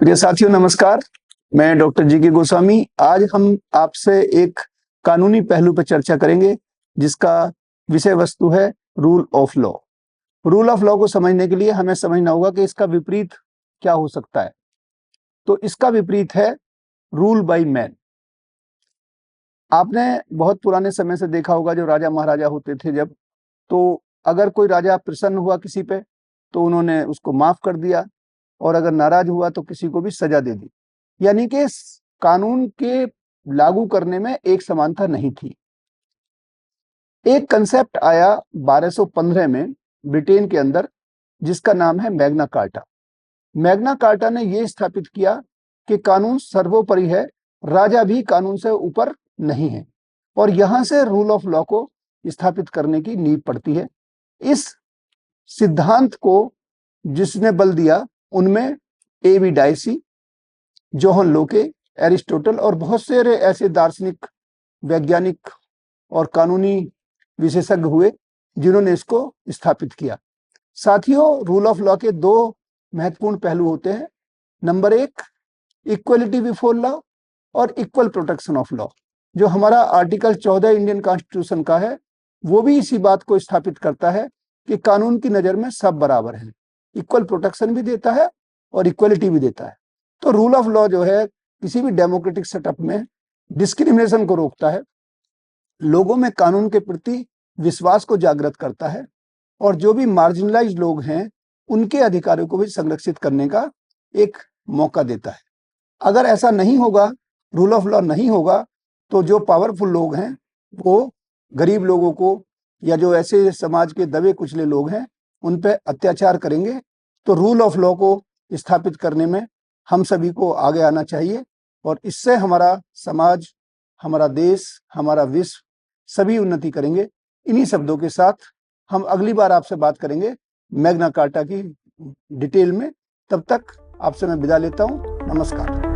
प्रिय साथियों नमस्कार। मैं डॉक्टर जी के गोस्वामी। आज हम आपसे एक कानूनी पहलू पर चर्चा करेंगे जिसका विषय वस्तु है rule of law. Rule of law को समझने के लिए हमें समझना होगा कि इसका विपरीत क्या हो सकता है। तो इसका विपरीत है रूल बाय मैन। आपने बहुत पुराने समय से देखा होगा, जो राजा महाराजा होते थे जब, तो अगर कोई राजा प्रसन्न हुआ किसी पे तो उन्होंने उसको माफ कर दिया, और अगर नाराज हुआ तो किसी को भी सजा दे दी। यानी कि कानून के लागू करने में एक समानता नहीं थी। एक कंसेप्ट आया 1215 में ब्रिटेन के अंदर, जिसका नाम है मैग्ना कार्टा। मैग्ना कार्टा ने यह स्थापित किया कि कानून सर्वोपरि है, राजा भी कानून से ऊपर नहीं है, और यहां से रूल ऑफ लॉ को स्थापित करने की नींव पड़ती है। इस सिद्धांत को जिसने बल दिया उनमें A.B. डाइसी, जोहन लोके, एरिस्टोटल और बहुत सारे ऐसे दार्शनिक, वैज्ञानिक और कानूनी विशेषज्ञ हुए जिन्होंने इसको स्थापित किया। साथियों, रूल ऑफ लॉ के दो महत्वपूर्ण पहलू होते हैं। नंबर एक, इक्वलिटी बिफोर लॉ और इक्वल प्रोटेक्शन ऑफ लॉ। जो हमारा आर्टिकल 14 इंडियन कॉन्स्टिट्यूशन का है, वो भी इसी बात को स्थापित करता है कि कानून की नजर में सब बराबर हैं। इक्वल प्रोटेक्शन भी देता है और इक्वलिटी भी देता है। तो रूल ऑफ लॉ जो है किसी भी डेमोक्रेटिक सेटअप में डिस्क्रिमिनेशन को रोकता है, लोगों में कानून के प्रति विश्वास को जागृत करता है, और जो भी मार्जिनलाइज्ड लोग हैं उनके अधिकारों को भी संरक्षित करने का एक मौका देता है। अगर ऐसा नहीं होगा, रूल ऑफ लॉ नहीं होगा, तो जो पावरफुल लोग हैं वो गरीब लोगों को, या जो ऐसे समाज के दबे कुचले लोग हैं, उन पर अत्याचार करेंगे। तो रूल ऑफ लॉ को स्थापित करने में हम सभी को आगे आना चाहिए, और इससे हमारा समाज, हमारा देश, हमारा विश्व सभी उन्नति करेंगे। इन्हीं शब्दों के साथ हम अगली बार आपसे बात करेंगे मैग्ना कार्टा की डिटेल में। तब तक आपसे मैं विदा लेता हूं। नमस्कार।